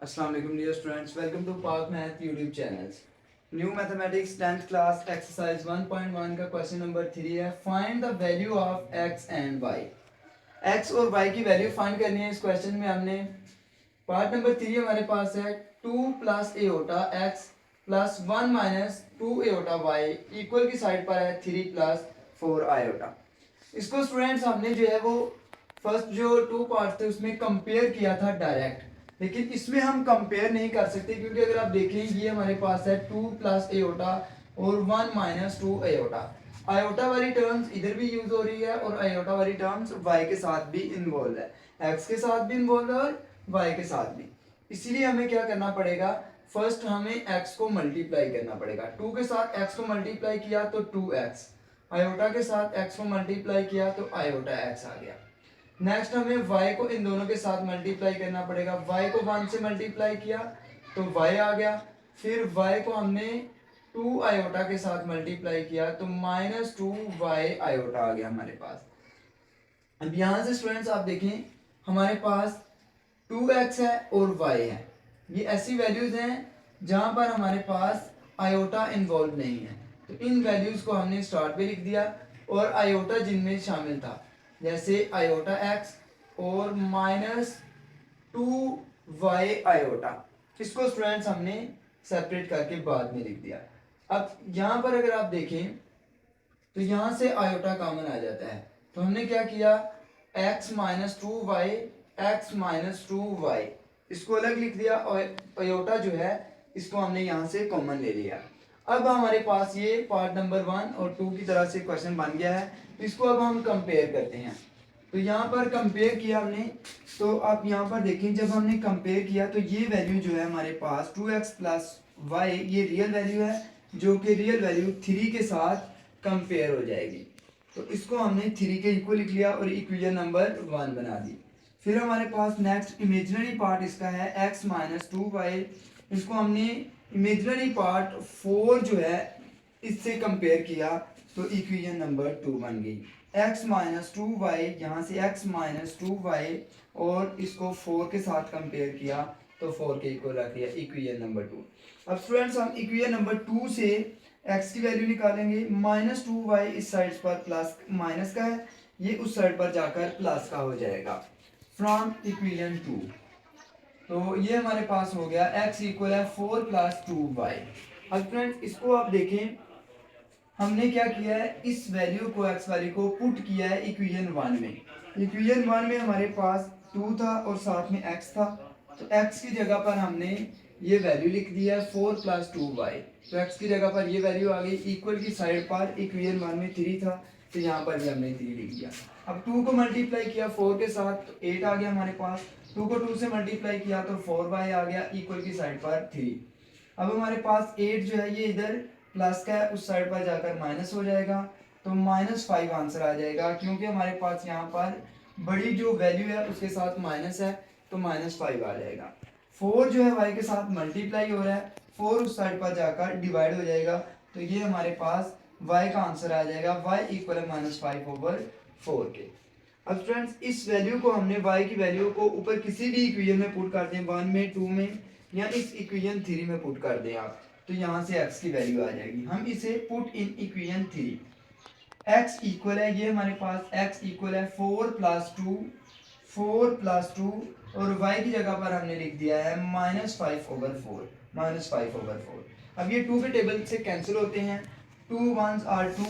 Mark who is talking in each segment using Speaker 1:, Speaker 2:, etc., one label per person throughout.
Speaker 1: Assalamu alaikum dear students, welcome to Park Math YouTube channels. New Mathematics 10th class exercise 1.1 का question number 3 है. Find the value of x and y. x और y की value find करनी है. इस question में हमने part number 3 हमारे पास है 2 plus aorta x plus 1 minus 2 aorta y equal की साइड पर है 3 प्लस 4 आयोटा. इसको स्टूडेंट्स हमने जो है वो फर्स्ट जो 2 पार्ट थे उसमें कंपेयर किया था डायरेक्ट, लेकिन इसमें हम कंपेयर नहीं कर सकते क्योंकि अगर आप देखें ये हमारे पास है 2 प्लस एओटा और 1 माइनस 2 एओटा. आयोटा वाली टर्म्स इधर भी यूज हो रही है और आयोटा वाली टर्म्स y के साथ भी इन्वॉल्व है, x के साथ भी इन्वॉल्व है और y के साथ भी. इसीलिए हमें क्या करना पड़ेगा, फर्स्ट हमें x को मल्टीप्लाई करना पड़ेगा. 2 के साथ x को मल्टीप्लाई किया तो 2x, आयोटा के साथ x को मल्टीप्लाई किया तो आयोटा x आ गया. नेक्स्ट हमें y को इन दोनों के साथ मल्टीप्लाई करना पड़ेगा. y को 1 से मल्टीप्लाई किया तो y आ गया. फिर y को हमने 2 आयोटा के साथ मल्टीप्लाई किया तो माइनस 2y आयोटा आ गया हमारे पास. अब यहाँ से स्टूडेंट्स आप देखें हमारे पास 2x है और y है. ये ऐसी वैल्यूज हैं जहाँ पर हमारे पास आयोटा इन्वॉल्व नहीं है, तो इन वैल्यूज को हमने स्टार्ट पे लिख दिया और आयोटा जिनमें शामिल था जैसे आयोटा x और माइनस 2y आयोटा, इसको स्टूडेंट्स हमने सेपरेट करके बाद में लिख दिया. अब यहाँ पर अगर आप देखें तो यहाँ से आयोटा कॉमन आ जाता है, तो हमने क्या किया x minus 2y x minus 2y इसको अलग लिख दिया और आयोटा जो है इसको हमने यहाँ से कॉमन ले लिया. अब हमारे पास ये पार्ट नंबर 1 और 2 की तरह से क्वेश्चन बन गया है. तो इसको अब हम कंपेयर करते हैं. तो यहाँ पर कंपेयर किया हमने, तो आप यहाँ पर देखें जब हमने कंपेयर किया तो ये वैल्यू जो है हमारे पास 2x प्लस वाई ये रियल वैल्यू है जो कि रियल वैल्यू 3 के साथ कंपेयर हो जाएगी. तो इसको हमने 3 के इक्वल लिख लिया और इक्वेशन नंबर 1 बना दी. फिर हमारे पास नेक्स्ट इमेजिनरी पार्ट इसका है x माइनस 2y, इसको हमने इमेजिनरी पार्ट 4 जो है इससे कंपेयर किया तो इक्वेशन नंबर 2 बन गई. x माइनस 2y यहाँ से x माइनस 2y और इसको 4 के साथ कंपेयर किया तो 4 के इक्वल रख दिया इक्वेशन नंबर 2. अब स्टूडेंट्स हम इक्वेशन नंबर 2 से x की वैल्यू निकालेंगे. माइनस 2y इस साइड पर प्लस माइनस का है, ये उस साइड पर जाकर प्लस का हो जाएगा फ्रॉम इक्वेशन 2. तो ये हमारे पास हो गया x इक्वल है 4 प्लस 2y. अब फ्रेंड्स इसको आप देखें हमने क्या किया है, इस वैल्यू को x वाली को पुट किया है इक्वेशन 1 में. इक्वेशन 1 में हमारे पास 2 था और साथ में x था, तो x की जगह पर हमने ये वैल्यू लिख दी है 4 प्लस 2y. तो x की जगह पर ये वैल्यू आ गई. इक्वल की साइड पर इक्वेशन 1 में 3 था तो यहाँ पर भी हमने 3 लिख दिया. अब 2 को मल्टीप्लाई किया 4 के साथ तो 8 आ गया हमारे पास. 2 को 2 से मल्टीप्लाई किया तो 4y आ गया इक्वल की साइड पर 3. अब हमारे पास 8 जो है ये इधर प्लस का है, उस साइड पर जाकर माइनस हो जाएगा तो माइनस 5 आंसर आ जाएगा क्योंकि हमारे पास यहाँ पर बड़ी जो वैल्यू है उसके साथ माइनस है तो माइनस 5 आ जाएगा. 4 जो है y के साथ मल्टीप्लाई हो रहा है, 4 उस साइड पर जाकर डिवाइड हो जाएगा तो ये हमारे पास y का आंसर आ जाएगा y इक्वल है माइनस 5 ओवर 4 के. अब स्टूडेंट्स इस वैल्यू को हमने y की वैल्यू को ऊपर किसी भी इक्वेशन में पुट कर दें, 1 में 2 में या इस इक्वेशन 3 में पुट कर दें आप, तो यहाँ से x की वैल्यू आ जाएगी. हम इसे put in equation 3. x equal है ये हमारे पास x इक्वल है 4 प्लस 2 और y की जगह पर हमने लिख दिया है माइनस 5 ओवर 4. अब ये 2 के टेबल से कैंसिल होते हैं, 2 1s आर 2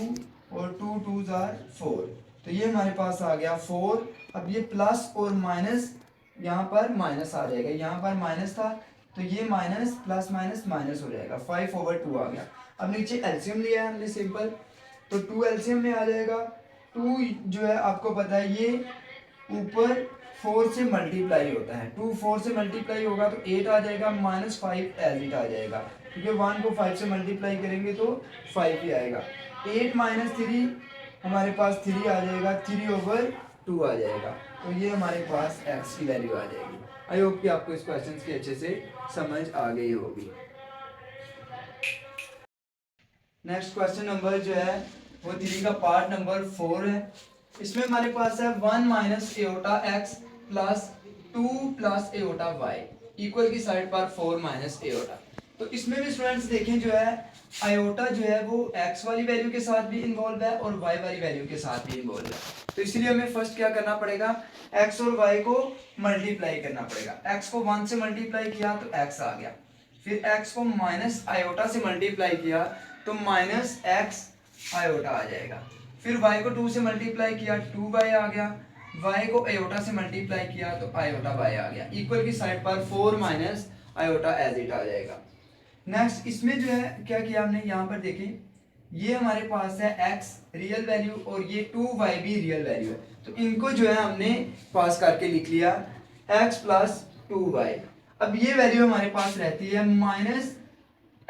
Speaker 1: और 2 2s आर 4, तो ये हमारे पास आ गया 4. अब ये प्लस और माइनस यहाँ पर माइनस आ जाएगा, यहाँ पर माइनस था तो ये माइनस प्लस माइनस माइनस हो जाएगा, 5 ओवर 2 आ गया. अब नीचे एलसीएम लिया है हमने सिंपल, तो 2 एलसीएम में आ जाएगा. 2 जो है आपको पता है ये ऊपर 4 से मल्टीप्लाई होता है, 2 4 से मल्टीप्लाई होगा तो 8 आ जाएगा, माइनस 5 एज इट आ जाएगा क्योंकि 1 को 5 से मल्टीप्लाई करेंगे तो 5 ही आएगा. 8 माइनस 3 हमारे पास 3 आ जाएगा, 3 ओवर 2 आ जाएगा. तो ये हमारे पास x की वैल्यू आ जाएगी. आई होप कि आपको इस क्वेश्चन की अच्छे से समझ आ गई होगी. नेक्स्ट क्वेश्चन नंबर जो है वो 3 का पार्ट नंबर 4 है. इसमें हमारे पास है 1 minus aorta x plus 2 plus aorta y. Equal की साइड पर 4 माइनस एओटा। तो इसमें भी स्टूडेंट्स देखें जो है आयोटा जो है वो x वाली वैल्यू के साथ भी इन्वॉल्व है और y वाली वैल्यू के साथ भी इन्वॉल्व है। तो इसीलिए हमें फर्स्ट क्या करना पड़ेगा, x और y को मल्टीप्लाई करना पड़ेगा। x को 1 से मल्टीप्लाई किया तो x आ गया, फिर x को माइनस आयोटा से मल्टीप्लाई किया तो माइनस x आयोटा आ जाएगा, फिर y को 2 से मल्टीप्लाई किया 2y आ गया, y को आयोटा से मल्टीप्लाई किया तो आयोटा y आ गया। इक्वल की साइड पर 4 माइनस आयोटा एज इट आ जाएगा। नेक्स्ट इसमें जो है क्या किया हमने, यहाँ पर देखें ये हमारे पास है x रियल वैल्यू और ये 2y भी रियल वैल्यू है, तो इनको जो है हमने पास करके लिख लिया x प्लस 2y। अब ये वैल्यू हमारे पास रहती है माइनस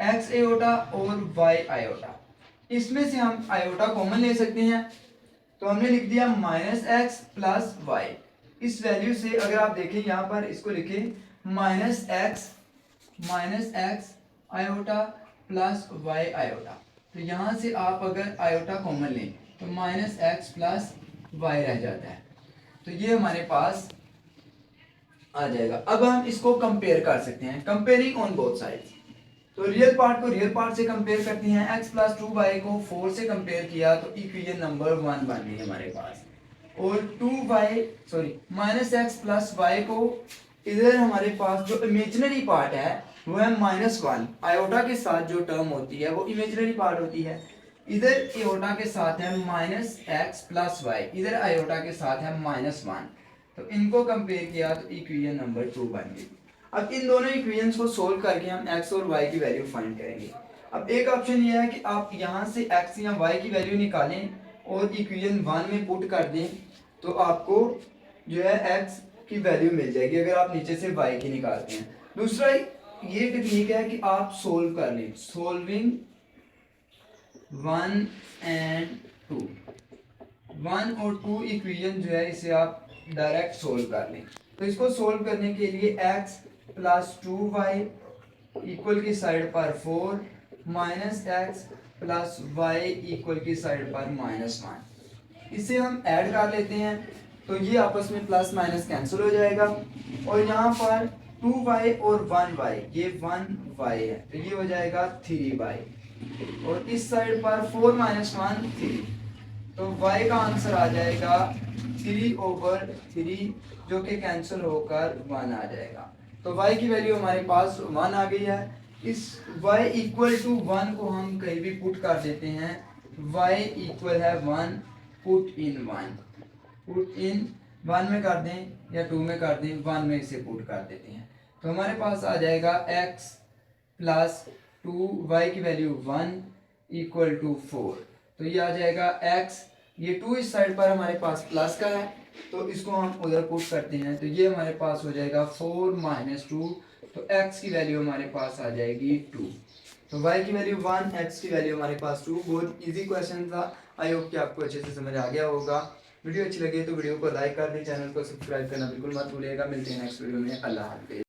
Speaker 1: x आयोटा और y आयोटा, इसमें से हम आयोटा कॉमन ले सकते हैं, तो हमने लिख दिया माइनस x प्लस y। इस वैल्यू से अगर आप देखें यहाँ पर इसको लिखें minus x iota plus y iota, तो यहाँ से आप अगर आयोटा कॉमन लें तो माइनस x प्लस y रह जाता है, तो ये हमारे पास आ जाएगा। अब हम इसको कंपेयर कर सकते हैं, कंपेयरिंग ऑन बोथ साइड्स। तो रियल पार्ट को रियल पार्ट से कंपेयर करते हैं, x प्लस 2y को 4 से कंपेयर किया तो इक्वेशन नंबर 1 बन गई हमारे पास, और माइनस x प्लस y को इधर हमारे पास जो इमेजिनरी पार्ट है वो है -1, आयोटा के साथ जो टर्म होती है वो इमेजिनरी पार्ट होती है, इधर आयोटा के साथ है माइनस x प्लस y, इधर आयोटा के साथ है -1, तो इनको कंपेयर किया तो इक्वेशन नंबर 2 बन गई। अब इन दोनों इक्वेशंस को सोल्व करके हम x और y की वैल्यू फाइंड करेंगे। अब एक ऑप्शन ये है कि आप यहाँ से x या y की वैल्यू निकालें और इक्वेशन 1 में पुट कर दें, तो आपको जो है x की वैल्यू मिल जाएगी अगर आप नीचे से y की निकालते हैं। दूसरा ये टेक्निक है कि आप सोल्व कर लें, सोल्विंग 1 एंड 2, 1 और 2 इक्वेशन जो है इसे आप डायरेक्ट सोल्व कर लें। तो इसको सोल्व करने के लिए x प्लस 2y इक्वल की साइड पर 4 minus x plus y equal की साइड पर -1, इसे हम ऐड कर लेते हैं तो ये आपस में प्लस माइनस कैंसिल हो जाएगा, और यहाँ पर 2y और 1y, ये 1y है तो ये हो जाएगा 3y, और इस साइड पर 4 माइनस 1 3, तो y का आंसर आ जाएगा 3/3 जो कि कैंसिल होकर 1 आ जाएगा। तो y की वैल्यू हमारे पास 1 आ गई है। इस y इक्वल टू 1 को हम कहीं भी पुट कर देते हैं, y इक्वल है 1, पुट इन 1 में कर दें या 2 में कर दें, 1 में इसे पुट कर देते हैं, तो हमारे पास आ जाएगा x प्लस 2y की वैल्यू 1 इक्वल टू 4, तो ये आ जाएगा x, ये 2 इस साइड पर हमारे पास प्लस का है तो इसको हम उधर पुट करते हैं, तो ये हमारे पास हो जाएगा 4 माइनस 2, तो x की वैल्यू हमारे पास आ जाएगी 2, तो y की वैल्यू 1, x की वैल्यू हमारे पास 2। बहुत इजी क्वेश्चन था, आई होप कि आपको अच्छे से समझ आ गया होगा। वीडियो अच्छी लगी तो वीडियो को लाइक कर दें, चैनल को सब्सक्राइब करना बिल्कुल मत भूलिएगा। मिलते हैं नेक्स्ट वीडियो में, अल्लाह हाफिज़।